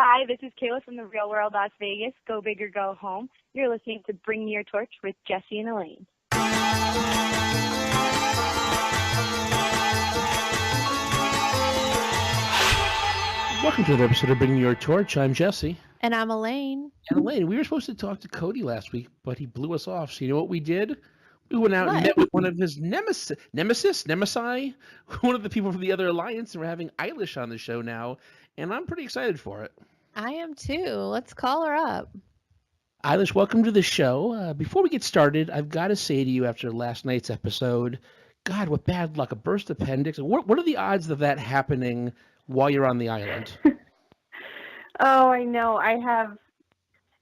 Hi, this is Kayla from the Real World Las Vegas. Go big or go home. You're listening to Bring Me Your Torch with Jesse and Elaine. Welcome to another episode of Bring Me Your Torch. I'm Jesse. And I'm Elaine. And Elaine, we were supposed to talk to Cody last week, but he blew us off. So you know what we did? We went out and met with one of his nemesi, one of the people from the other alliance, and we're having Eilish on the show now, and I'm pretty excited for it. I am too. Let's call her up. Eilish, welcome to the show. Before we get started, I've got to say to you after last night's episode, God, what bad luck, a burst appendix. What are the odds of that happening while you're on the island? Oh, I know. I have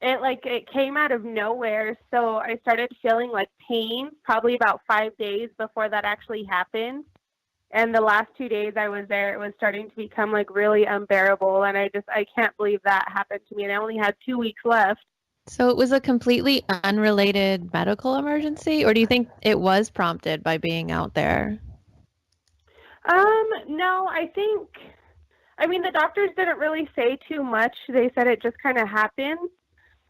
it came out of nowhere. So I started feeling like pain probably about 5 days before that actually happened. And the last 2 days I was there, it was starting to become like really unbearable. And I can't believe that happened to me. And I only had 2 weeks left. So it was a completely unrelated medical emergency, or do you think it was prompted by being out there? No, the doctors didn't really say too much. They said it just kind of happened.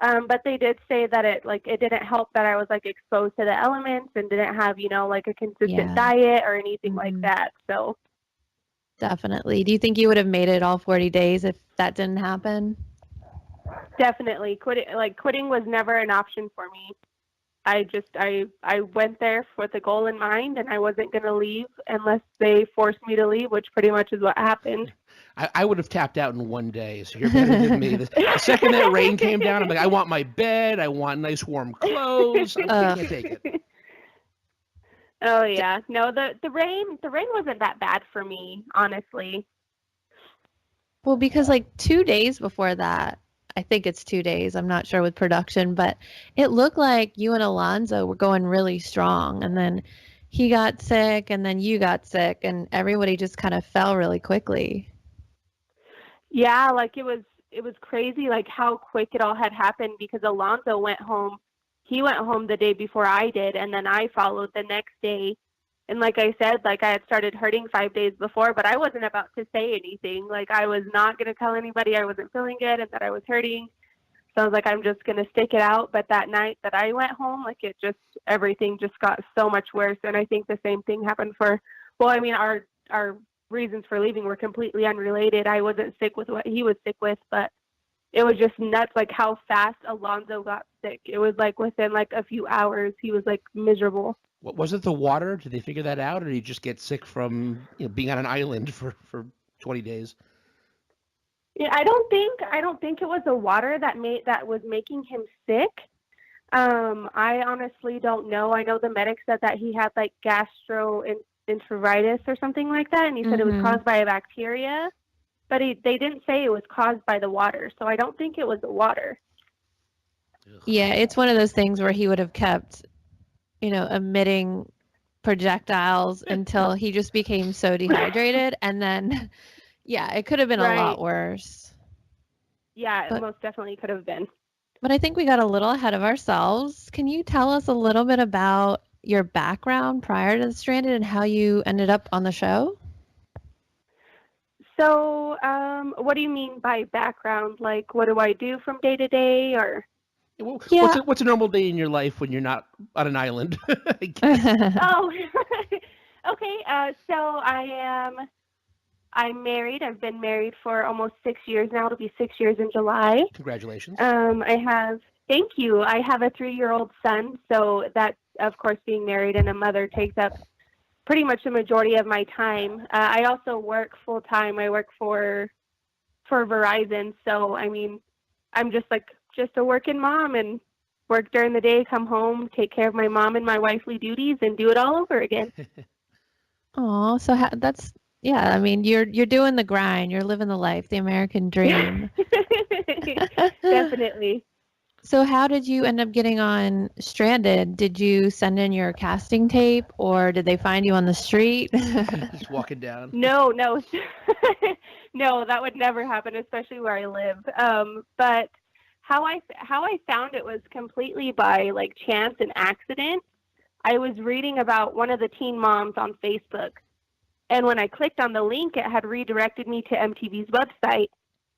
But they did say that it didn't help that I was like exposed to the elements and didn't have, like a consistent diet or anything like that. So definitely. Do you think you would have made it all 40 days if that didn't happen? Definitely. Quitting was never an option for me. I went there with a goal in mind, and I wasn't going to leave unless they forced me to leave, which pretty much is what happened. I would have tapped out in 1 day, so you're better than me. The second that rain came down, I'm like, I want my bed, I want nice warm clothes. I can't take it. Oh yeah, no, the rain wasn't that bad for me, honestly. Well, because 2 days before that, I think it's 2 days, I'm not sure with production, but it looked like you and Alonzo were going really strong, and then he got sick, and then you got sick, and everybody just kind of fell really quickly. Yeah, it was crazy, how quick it all had happened, because Alonzo went home. He went home the day before I did, and then I followed the next day. And like I said, I had started hurting 5 days before, but I wasn't about to say anything. I was not going to tell anybody I wasn't feeling good and that I was hurting. So I was like, I'm just going to stick it out. But that night that I went home, everything just got so much worse. And I think the same thing happened our reasons for leaving were completely unrelated. I wasn't sick with what he was sick with, but it was just nuts, how fast Alonzo got sick. It was within a few hours, he was miserable. What was it? The water? Did they figure that out, or did he just get sick from being on an island for 20 days? Yeah, I don't think it was the water that was making him sick. I honestly don't know. I know the medic said that he had gastroenteritis or something like that, and he said it was caused by a bacteria, but they didn't say it was caused by the water, so I don't think it was the water. Yeah, it's one of those things where he would have kept emitting projectiles until he just became so dehydrated, and then it could have been a lot worse. Yeah, it most definitely could have been. But I think we got a little ahead of ourselves. Can you tell us a little bit about your background prior to Stranded and how you ended up on the show? So, what do you mean by background? What do I do from day to day, or? Well, what's a normal day in your life when you're not on an island? Oh, okay. So I'm married. I've been married for almost 6 years now. It'll be 6 years in July. Congratulations. Thank you. I have a 3-year-old son. So that, of course, being married and a mother takes up pretty much the majority of my time. I also work full time. I work for Verizon. So, I'm just a working mom and work during the day, come home, take care of my mom and my wifely duties, and do it all over again. Oh, so that's, you're doing the grind. You're living the life, the American dream. Definitely. So how did you end up getting on Stranded? Did you send in your casting tape, or did they find you on the street? Just walking down. No. No, that would never happen, especially where I live. But how I found it was completely by chance and accident. I was reading about one of the teen moms on Facebook, and when I clicked on the link, it had redirected me to MTV's website.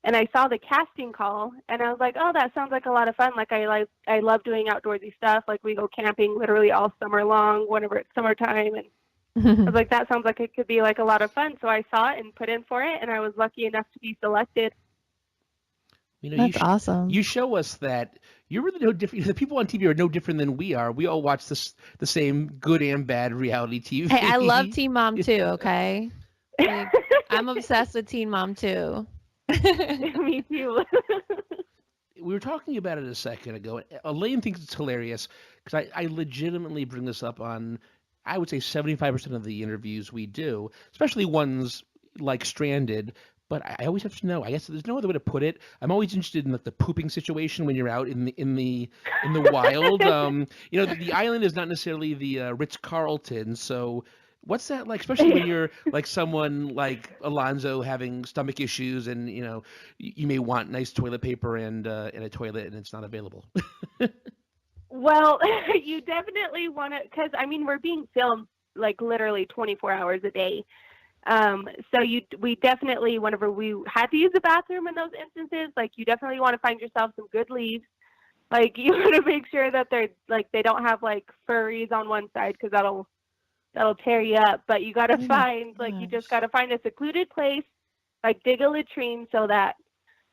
and I saw the casting call, and I was like, oh, that sounds like a lot of fun. Like I love doing outdoorsy stuff. Like we go camping literally all summer long, whenever it's summertime, and I was like, that sounds like it could be like a lot of fun. So I saw it and put in for it, and I was lucky enough to be selected. That's awesome. You show us that you're really no different. The people on TV are no different than we are. We all watch the same good and bad reality TV. Hey, I love Teen Mom too, okay? Like, I'm obsessed with Teen Mom too. Me too. We were talking about it a second ago. Elaine thinks it's hilarious because I legitimately bring this up on, I would say 75% of the interviews we do, especially ones like Stranded. But I always have to know. I guess there's no other way to put it. I'm always interested in like the pooping situation when you're out in the wild. The island is not necessarily the Ritz-Carlton. So what's that like? Especially when you're like someone like Alonzo having stomach issues, and you may want nice toilet paper and a toilet, and it's not available. Well, you definitely want to, because we're being filmed like literally 24 hours a day. So we definitely, whenever we had to use the bathroom in those instances, like you definitely want to find yourself some good leaves. Like you want to make sure that they don't have like furries on one side, because that'll tear you up. But you got to you just got to find a secluded place, like dig a latrine so that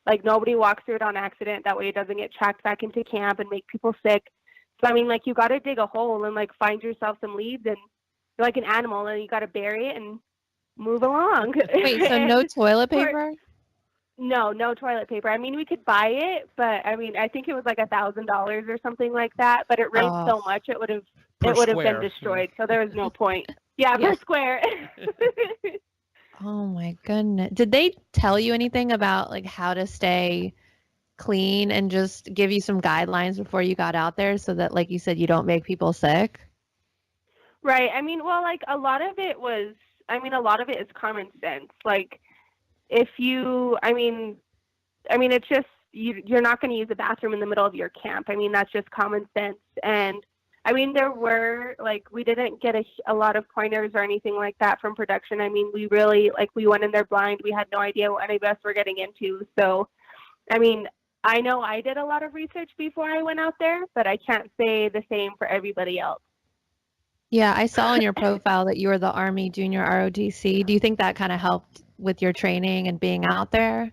like nobody walks through it on accident. That way it doesn't get tracked back into camp and make people sick. So like you got to dig a hole and like find yourself some leaves, and you're like an animal, and you got to bury it and move along. Wait, so no toilet paper? No toilet paper. We could buy it, but I think it was like $1,000 or something like that. But it rained so much it would have been destroyed. So there was no point. Yeah, per square. Oh my goodness! Did they tell you anything about like how to stay clean and just give you some guidelines before you got out there, so that, like you said, you don't make people sick? Right. Well, like a lot of it is common sense. Like if you, it's just, you're not going to use a bathroom in the middle of your camp. That's just common sense. And there were like, we didn't get a lot of pointers or anything like that from production. We really, like, we went in there blind. We had no idea what any of us were getting into. So, I know I did a lot of research before I went out there, but I can't say the same for everybody else. Yeah, I saw on your profile that you were the Army Junior ROTC. Do you think that kind of helped with your training and being out there?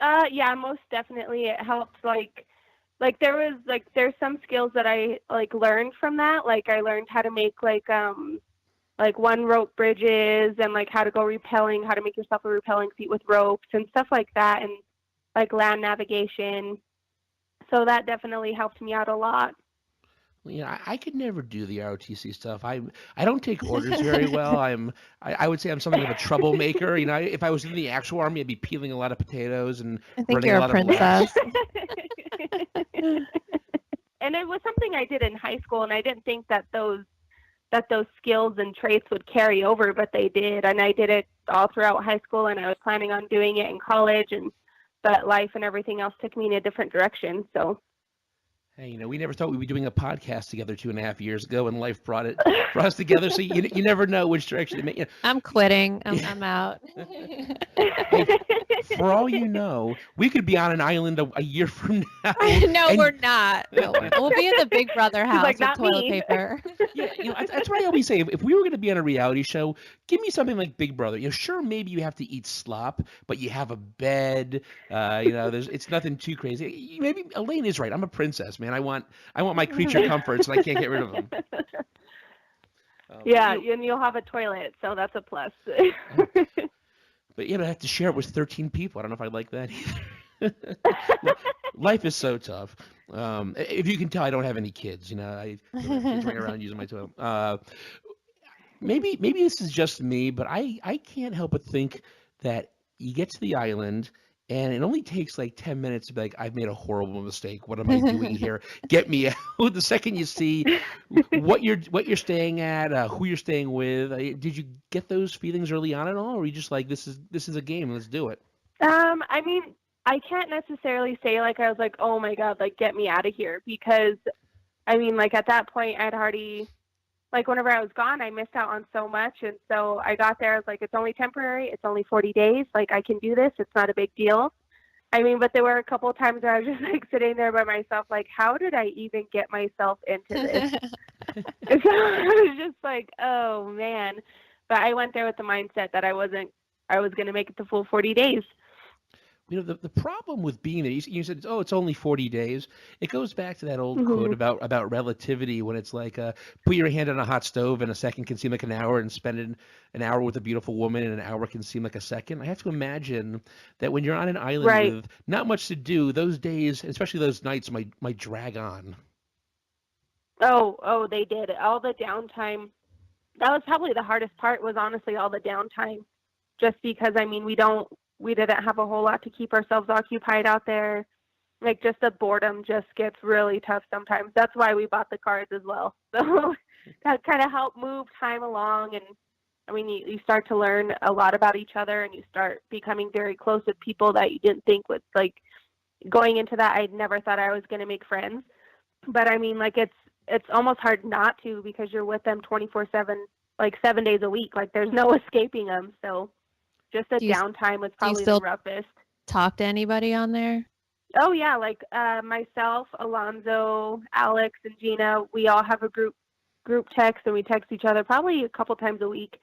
Yeah, most definitely. It helped. Like there's some skills that I like learned from that. Like I learned how to make like one rope bridges, and like how to go rappelling, how to make yourself a rappelling seat with ropes and stuff like that, and like land navigation. So that definitely helped me out a lot. I could never do the ROTC stuff. I don't take orders very well. I would say I'm something of a troublemaker. If I was in the actual Army, I'd be peeling a lot of potatoes and I think you're a princess. And it was something I did in high school, and I didn't think that those skills and traits would carry over, but they did. And I did it all throughout high school, and I was planning on doing it in college, but life and everything else took me in a different direction. So. Hey, we never thought we'd be doing a podcast together 2.5 years ago, and life brought us together. So you never know which direction it may. I'm quitting. I'm out. Hey, for all you know, we could be on an island a year from now. No, we're not. No, we'll be in the Big Brother house with toilet paper. Yeah, that's what I always say. If we were going to be on a reality show, give me something like Big Brother. Sure, maybe you have to eat slop, but you have a bed. It's nothing too crazy. Maybe Elaine is right. I'm a princess, man. I want my creature comforts, and I can't get rid of them. Yeah, and you'll have a toilet, so that's a plus. But I have to share it with 13 people. I don't know if I like that either. Life is so tough. If you can tell, I don't have any kids. I kids running around using my toilet. Maybe this is just me, but I can't help but think that you get to the island, and it only takes like 10 minutes to be like, I've made a horrible mistake. What am I doing here? Get me out. The second you see what you're staying at, who you're staying with, did you get those feelings early on at all, or were you just like, this is a game, let's do it? I can't necessarily say like I was like, oh my God, like get me out of here, because like at that point I'd already like whenever I was gone, I missed out on so much. And so I got there, I was like, it's only temporary. It's only 40 days. Like, I can do this. It's not a big deal. I mean, but there were a couple of times where I was just like sitting there by myself, like, how did I even get myself into this? And so I was just like, oh man. But I went there with the mindset that I was going to make it the full 40 days. You know, the problem with being there, you said, oh, it's only 40 days. It goes back to that old quote about relativity when it's like, put your hand on a hot stove and a second can seem like an hour, and spending an hour with a beautiful woman and an hour can seem like a second. I have to imagine that when you're on an island with not much to do, those days, especially those nights, might drag on. Oh, they did. All the downtime. That was probably the hardest part, was honestly all the downtime. Just because, I mean, we didn't have a whole lot to keep ourselves occupied out there. Like, just the boredom just gets really tough sometimes. That's why we bought the cards as well. So that kind of helped move time along. And I mean, you start to learn a lot about each other, and you start becoming very close with people that you didn't think would, like, going into that, I never thought I was going to make friends. But I mean, like, it's almost hard not to, because you're with them 24/7, like 7 days a week. Like, there's no escaping them. So just the downtime was probably the roughest. Talk to anybody on there? Oh yeah, like myself, Alonzo, Alex, and Gina. We all have a group text, and we text each other probably a couple times a week.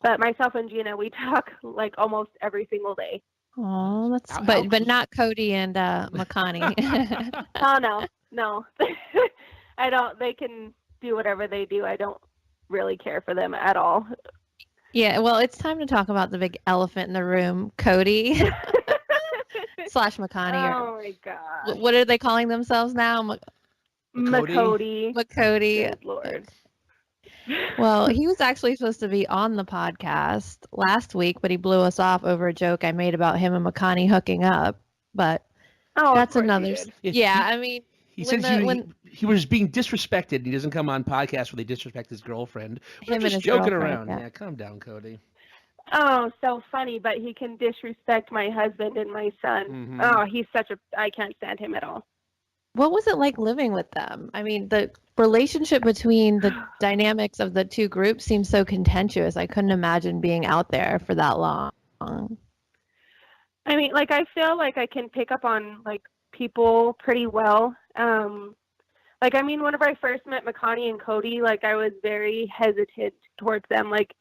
But myself and Gina, we talk like almost every single day. Oh, that's but not Cody and Makani. Oh no. I don't. They can do whatever they do. I don't really care for them at all. Yeah, well, it's time to talk about the big elephant in the room, Cody / Makani. Oh my god. What are they calling themselves now? Makody. Good Lord. Well, he was actually supposed to be on the podcast last week, but he blew us off over a joke I made about him and Makani hooking up. But that's another. Yeah, I mean. He said he was being disrespected. He doesn't come on podcasts where they disrespect his girlfriend. We're just joking around. Yeah, calm down, Cody. Oh, so funny, but he can disrespect my husband and my son. Mm-hmm. Oh, he's I can't stand him at all. What was it like living with them? I mean, the relationship between the dynamics of the two groups seems so contentious. I couldn't imagine being out there for that long. I mean, like, I feel like I can pick up on, like, people pretty well. Like, I mean, whenever I first met Makani and Cody, like, I was very hesitant towards them. Like,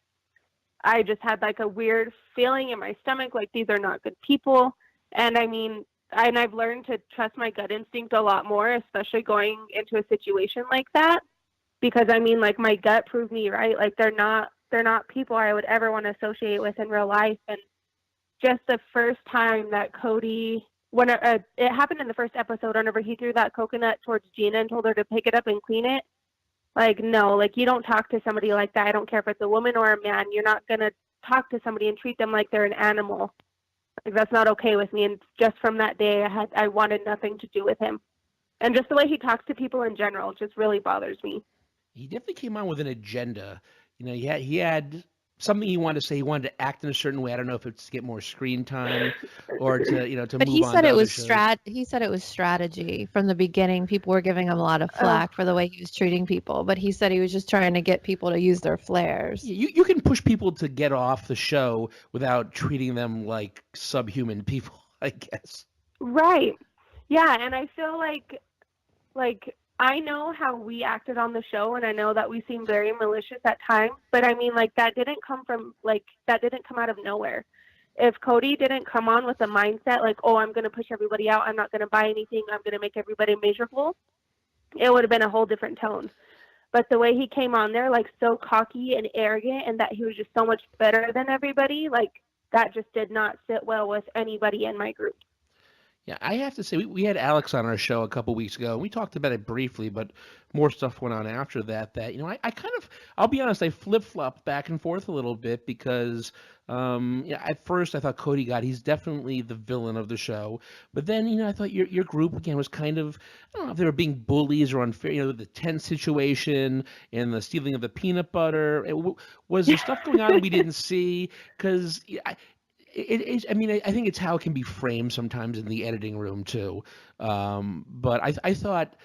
I just had like a weird feeling in my stomach, like these are not good people. And I mean, I've learned to trust my gut instinct a lot more, especially going into a situation like that, because I mean, like, my gut proved me right. Like, they're not people I would ever want to associate with in real life. And just the first time that Cody, when it happened in the first episode, whenever he threw that coconut towards Gina and told her to pick it up and clean it, like, no, like, you don't talk to somebody like that. I don't care if it's a woman or a man. You're not going to talk to somebody and treat them like they're an animal. Like, that's not okay with me. And just from that day, I wanted nothing to do with him. And just the way he talks to people in general just really bothers me. He definitely came on with an agenda. You know, he had something he wanted to say. He wanted to act in a certain way. I don't know if it's to get more screen time or to move on. But he said it was he said it was strategy from the beginning. People were giving him a lot of flack for the way he was treating people, but he said he was just trying to get people to use their flares. You can push people to get off the show without treating them like subhuman people, I guess. Right. Yeah, and I feel like I know how we acted on the show, and I know that we seemed very malicious at times, but I mean, like, that didn't come out of nowhere. If Cody didn't come on with a mindset like, oh, I'm going to push everybody out, I'm not going to buy anything, I'm going to make everybody miserable, it would have been a whole different tone. But the way he came on there, like, so cocky and arrogant, and that he was just so much better than everybody, like, that just did not sit well with anybody in my group. Yeah, I have to say, we had Alex on our show a couple weeks ago, and we talked about it briefly, but more stuff went on after that, I kind of, I'll be honest, I flip-flopped back and forth a little bit because, at first I thought he's definitely the villain of the show, but then, I thought your group, again, was kind of, I don't know if they were being bullies or unfair, the tent situation and the stealing of the peanut butter. Was there stuff going on we didn't see? Because, I think it's how it can be framed sometimes in the editing room too. But I thought,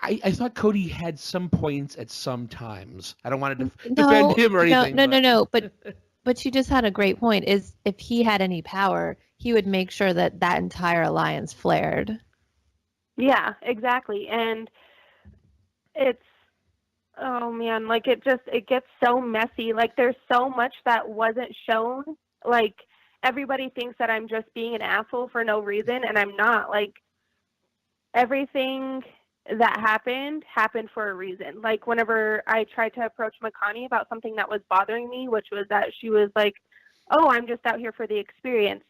I thought Cody had some points at some times. I don't want to defend No, him or no, anything. no, no, no. But you just had a great point. Is if he had any power, he would make sure that that entire alliance flared. Yeah, exactly. And it's, oh man, like it gets so messy. Like there's so much that wasn't shown. Like everybody thinks that I'm just being an asshole for no reason, and I'm not. Like everything that happened for a reason. Like whenever I tried to approach Makani about something that was bothering me, which was that she was like, "Oh, I'm just out here for the experience.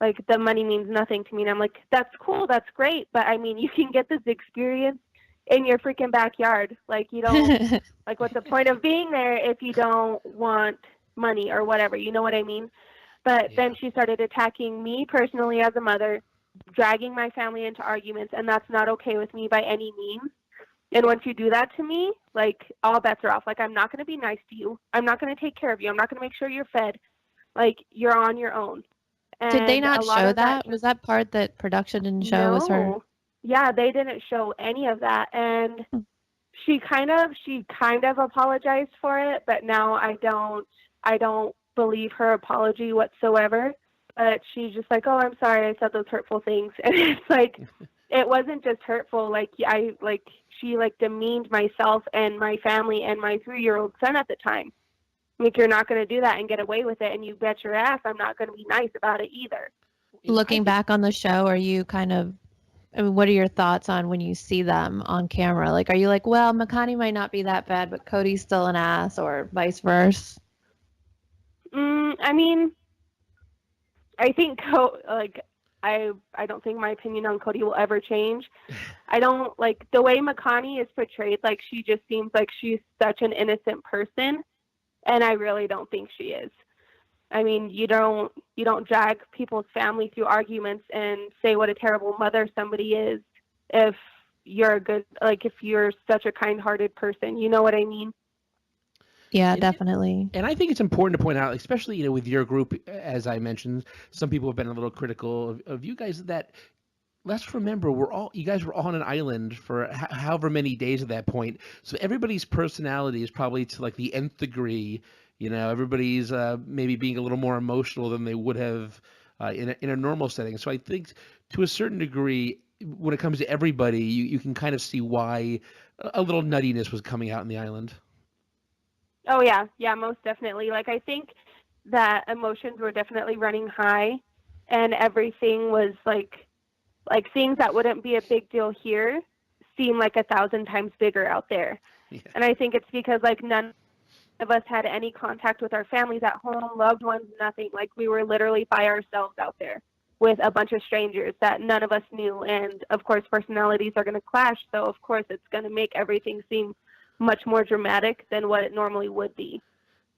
Like the money means nothing to me." And I'm like, "That's cool, that's great, but I mean, you can get this experience in your freaking backyard. Like you don't like what's the point of being there if you don't want money or whatever, you know what I mean?" But then she started attacking me personally as a mother, dragging my family into arguments, and that's not okay with me by any means. And once you do that to me, like all bets are off. Like I'm not going to be nice to you. I'm not going to take care of you. I'm not going to make sure you're fed. Like you're on your own. And Did they not show that? Just, was that part that production didn't show? No. Was her? Yeah, they didn't show any of that. And she kind of apologized for it, but now I don't believe her apology whatsoever. But she's just like, "Oh, I'm sorry, I said those hurtful things." And it's like, it wasn't just hurtful. Like she demeaned myself and my family and my 3-year-old son at the time. Like you're not going to do that and get away with it, and you bet your ass I'm not going to be nice about it either. Looking back on the show, are you kind of? I mean, what are your thoughts on when you see them on camera? Like, are you like, well, Makani might not be that bad, but Cody's still an ass, or vice versa? I mean, I think I don't think my opinion on Cody will ever change. I don't like the way Makani is portrayed. Like she just seems like she's such an innocent person, and I really don't think she is. I mean, you don't drag people's family through arguments and say what a terrible mother somebody is if you're if you're such a kind-hearted person. You know what I mean? Yeah, definitely. And I think it's important to point out, especially with your group, as I mentioned, some people have been a little critical of you guys. That let's remember, you guys were all on an island for however many days at that point. So everybody's personality is probably to like the nth degree. Everybody's maybe being a little more emotional than they would have in a normal setting. So I think to a certain degree, when it comes to everybody, you can kind of see why a little nuttiness was coming out in the island. Oh yeah, most definitely. Like I think that emotions were definitely running high, and everything was like things that wouldn't be a big deal here seem like 1,000 times bigger out there. Yeah. And I think it's because like none of us had any contact with our families at home, loved ones, nothing. Like we were literally by ourselves out there with a bunch of strangers that none of us knew. And of course, personalities are going to clash. So of course, it's going to make everything seem much more dramatic than what it normally would be.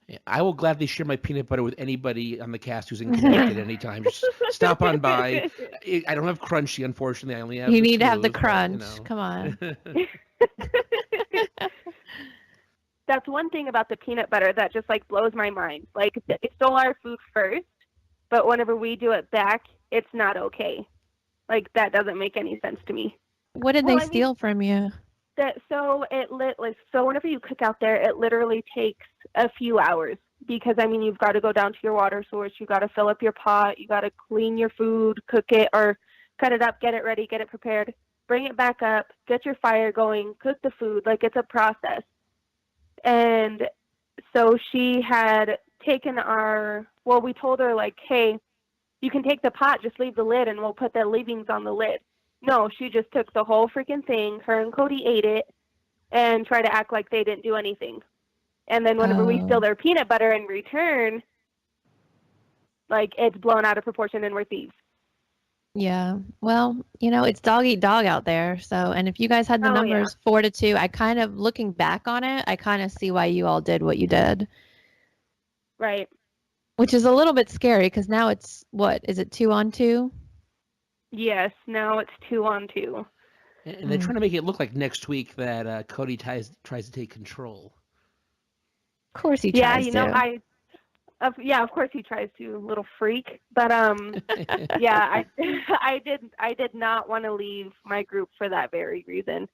Yeah, I will gladly share my peanut butter with anybody on the cast who's in Connecticut anytime. Just stop on by. I don't have Crunchy, unfortunately. I only have. You need to have the crunch. Come on. That's one thing about the peanut butter that just like blows my mind. Like they stole our food first, but whenever we do it back, it's not okay. Like that doesn't make any sense to me. What did they steal from you? So whenever you cook out there, it literally takes a few hours because you've got to go down to your water source, you got to fill up your pot, you got to clean your food, cook it or cut it up, get it ready, get it prepared, bring it back up, get your fire going, cook the food. Like it's a process. And so she had taken we told her like, hey, you can take the pot, just leave the lid and we'll put the leavings on the lid. No, she just took the whole freaking thing. Her and Cody ate it and tried to act like they didn't do anything. And then whenever we steal their peanut butter in return, like it's blown out of proportion and we're thieves. Yeah. Well, it's dog eat dog out there. So, and if you guys had the numbers 4-2, I kind of, looking back on it, I kind of see why you all did what you did. Right. Which is a little bit scary because now it's, is it 2-on-2? Yes, now it's 2-on-2. And they're trying to make it look like next week that Cody tries to take control. Of course he tries to. Of course he tries to, little freak. But yeah, I did not want to leave my group for that very reason.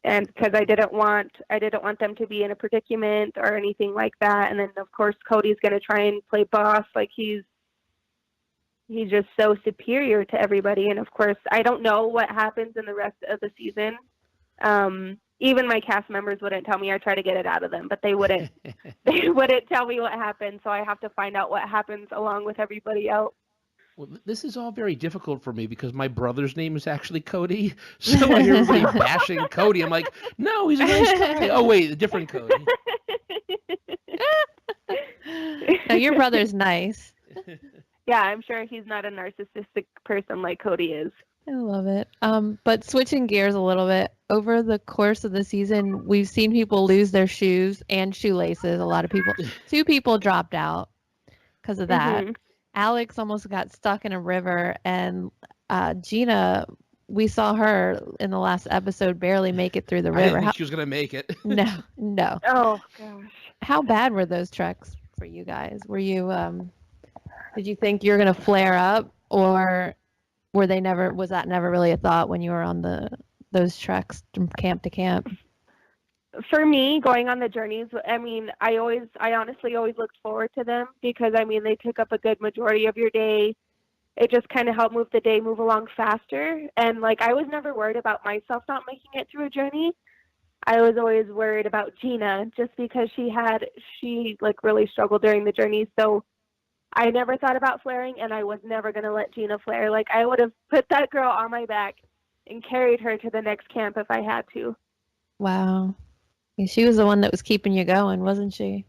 and because I didn't want them to be in a predicament or anything like that. And then of course Cody's going to try and play boss, like he's just so superior to everybody. And of course, I don't know what happens in the rest of the season. Even my cast members wouldn't tell me. I try to get it out of them, but they wouldn't. They wouldn't tell me what happened. So I have to find out what happens along with everybody else. Well, this is all very difficult for me because my brother's name is actually Cody. So I hear everybody bashing Cody. I'm like, no, he's a nice guy. Oh, wait, a different Cody. No, your brother's nice. Yeah, I'm sure he's not a narcissistic person like Cody is. I love it. But switching gears a little bit, over the course of the season, we've seen people lose their shoes and shoelaces. A lot of people, 2 people dropped out because of that. Mm-hmm. Alex almost got stuck in a river, and Gina, we saw her in the last episode barely make it through the river. I didn't think she was going to make it. No. Oh, gosh. How bad were those treks for you guys? Were you, did you think you were going to flare up, or was that never really a thought when you were on those treks from camp to camp? For me, going on the journeys, I mean, I honestly always looked forward to them because, I mean, they took up a good majority of your day. It just kind of helped the day move along faster. And, like, I was never worried about myself not making it through a journey. I was always worried about Gina just because she really struggled during the journey. So I never thought about flaring, and I was never going to let Gina flare. Like, I would have put that girl on my back and carried her to the next camp if I had to. Wow. Yeah, she was the one that was keeping you going, wasn't she?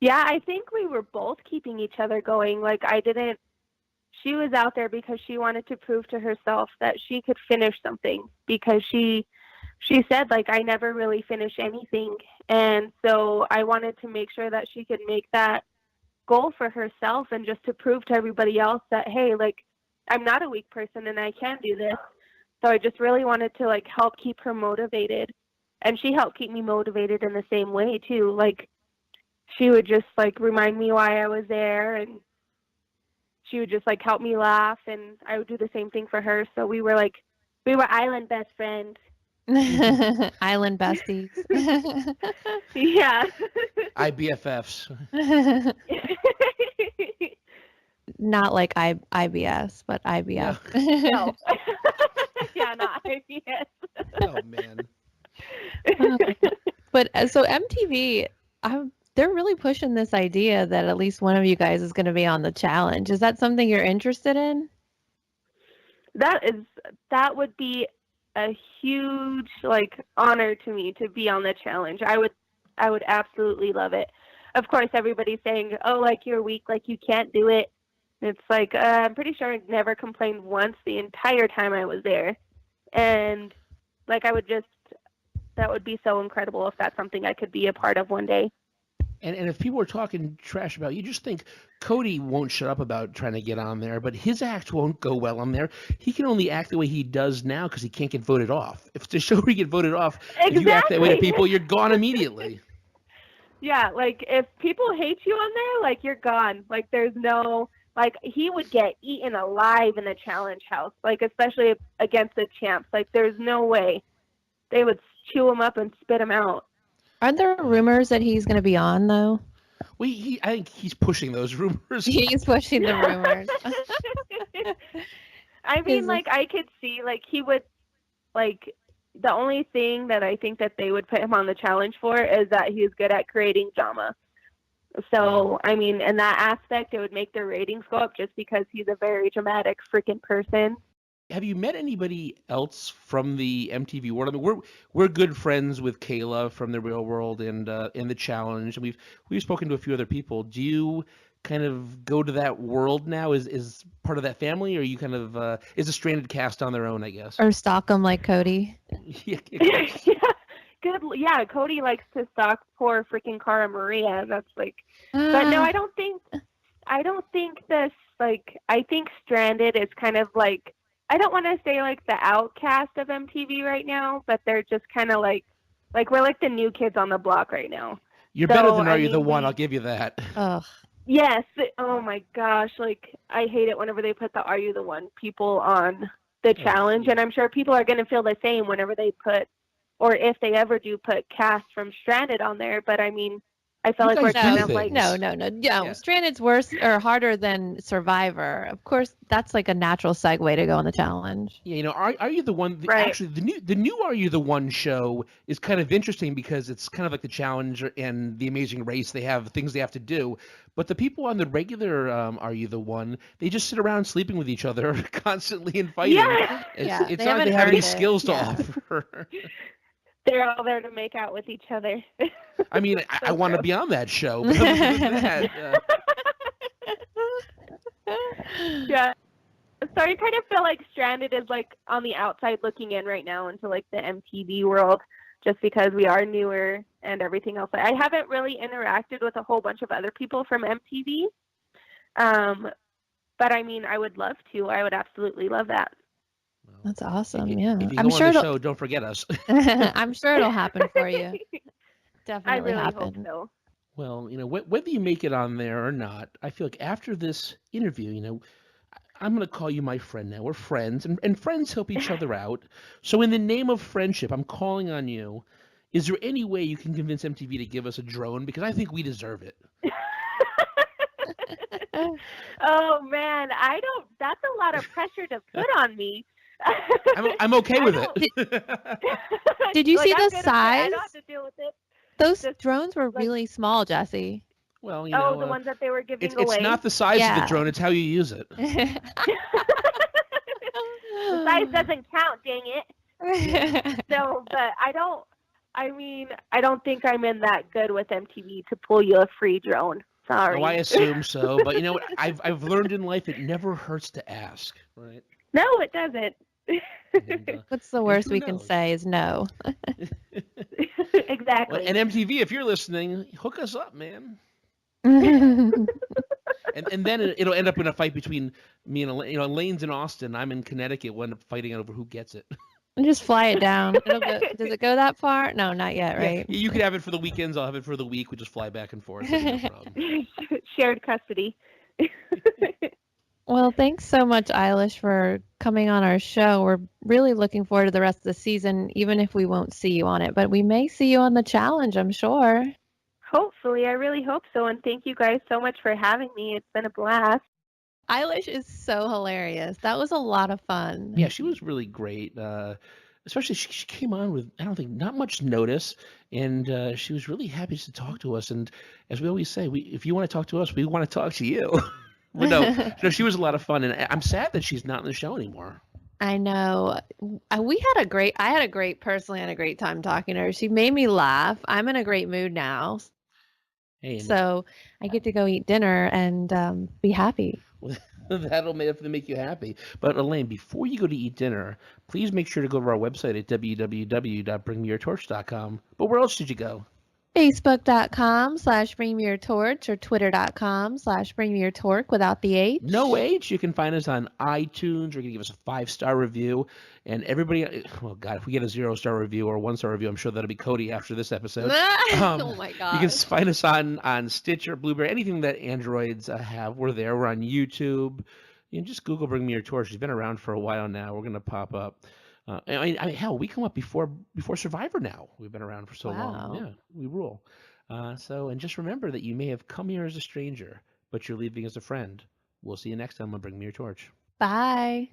Yeah, I think we were both keeping each other going. Like, she was out there because she wanted to prove to herself that she could finish something, because she said, like, I never really finish anything. And so I wanted to make sure that she could make that goal for herself, and just to prove to everybody else that, hey, like, I'm not a weak person and I can do this. So I just really wanted to, like, help keep her motivated. And she helped keep me motivated in the same way too. Like, she would just, like, remind me why I was there, and she would just, like, help me laugh, and I would do the same thing for her. So we were island best friends. Island besties. Yeah. IBFFs. Not like IBS, but IBF. No. Yeah, not IBS. Oh, man. But so MTV, they're really pushing this idea that at least one of you guys is going to be on the challenge. Is that something you're interested in? That would be a huge, like, honor to me to be on the challenge. I would absolutely love it. Of course, everybody's saying, oh, like, you're weak, like, you can't do it. It's like, I'm pretty sure I never complained once the entire time I was there. And, like, that would be so incredible if that's something I could be a part of one day. And if people are talking trash about you, just think Cody won't shut up about trying to get on there, but his act won't go well on there. He can only act the way he does now because he can't get voted off. If the show where you get voted off, Exactly. If you act that way to people, you're gone immediately. Yeah, like, if people hate you on there, like, you're gone. Like, there's no, like, he would get eaten alive in the challenge house, like, especially against the champs. Like, there's no way. They would chew him up and spit him out. Aren't there rumors that he's going to be on, though? Well, I think he's pushing those rumors. He's pushing the rumors. I mean, like, I could see, like, he would, like, the only thing that I think that they would put him on the challenge for is that he's good at creating drama. So, I mean, in that aspect, it would make their ratings go up just because he's a very dramatic freaking person. Have you met anybody else from the MTV world? I mean, we're good friends with Kayla from the Real World and in the Challenge, and we've spoken to a few other people. Do you kind of go to that world now? Is part of that family, or are you kind of is a stranded cast on their own, I guess? Or stalk them like Cody? Yeah, good. Yeah, Cody likes to stalk poor freaking Cara Maria. That's like, but no, I don't think this, like, I think Stranded is kind of like, I don't want to say like the outcast of MTV right now, but they're just kind of like we're like the new kids on the block right now. You're better than Are You the One? I'll give you that. Ugh. Yes. Oh my gosh. Like, I hate it whenever they put the Are You the One people on the challenge, and I'm sure people are going to feel the same whenever they put or if they ever do put cast from Stranded on there. But I mean, I feel You like we're guys kind do of like, No. Yeah. Stranded's worse or harder than Survivor. Of course, that's like a natural segue to go on the challenge. Yeah, are you the one? Right. Actually, the new Are You the One show is kind of interesting because it's kind of like the challenge and the Amazing Race. They have things they have to do, but the people on the regular Are You the One, they just sit around sleeping with each other constantly and fighting. Yeah. It's Yeah, it's they not like they haven't have any earned it. skills to Yeah. offer. they're all there to make out with each other. I mean, I So want to true. be on that show, but other than that, Yeah. So I kind of feel like Stranded is like on the outside looking in right now into like the MTV world, just because we are newer and everything else. I haven't really interacted with a whole bunch of other people from MTV. But I mean, I would love to. I would absolutely love that. That's awesome. if Yeah, you I'm go sure on the it'll. show, don't forget us. I'm sure it'll happen for you. I Definitely really happen. hope so. Well, whether you make it on there or not, I feel like after this interview, I'm going to call you my friend now. We're friends, and friends help each other out. So in the name of friendship, I'm calling on you. Is there any way you can convince MTV to give us a drone? Because I think we deserve it. Oh man, I don't. That's a lot of pressure to put on me. I'm okay with I it. Did you Like, see I'm the good with it. I size? don't have to deal with it. Those Just, drones were like- really small, Jesse. Well, Oh, the ones that they were giving away. it's not the size of the Yeah. drone; it's how you use it. The size doesn't count, dang it. No, but I don't. I mean, I don't think I'm in that good with MTV to pull you a free drone. Sorry. Oh, I assume so, but you know what? I've learned in life it never hurts to ask, right? No, it doesn't. And, What's the worst who we can knows? say is no. Exactly. Well, and MTV, if you're listening, hook us up, man. And then it'll end up in a fight between me and Elaine. Elaine's in Austin. I'm in Connecticut. We'll end up fighting over who gets it. Just fly it down. Does it go that far? No, not yet, right? Yeah, you could have it for the weekends. I'll have it for the week. We just fly back and forth. No problem. Shared custody. Well, thanks so much, Eilish, for coming on our show. We're really looking forward to the rest of the season, even if we won't see you on it. But we may see you on the challenge, I'm sure. Hopefully, I really hope so. And thank you guys so much for having me. It's been a blast. Eilish is so hilarious. That was a lot of fun. Yeah, she was really great. Especially she came on with, I don't think, not much notice, and she was really happy to talk to us. And as we always say, if you want to talk to us, we want to talk to you. But no, she was a lot of fun, and I'm sad that she's not in the show anymore. I know. I had a great time talking to her. She made me laugh. I'm in a great mood now. Hey, So I get to go eat dinner and be happy. that'll make you happy. But Elaine, before you go to eat dinner, please make sure to go to our website at www.bringmeyourtorch.com. But where else should you go? Facebook.com/bringmeyourtorch or Twitter.com/bringmeyourtorch without the H. No H. You can find us on iTunes, or you can give us a 5-star review. And everybody, well, God, if we get a 0-star review or a 1-star review, I'm sure that'll be Cody after this episode. Oh my God. You can find us on Stitcher, Blueberry, anything that Androids have. We're there. We're on YouTube. You can just Google Bring Me Your Torch. She's been around for a while now. We're going to pop up. I mean, hell, we come up before Survivor now. We've been around for so long. Yeah, we rule. And just remember that you may have come here as a stranger, but you're leaving as a friend. We'll see you next time on Bring Me Your Torch. Bye.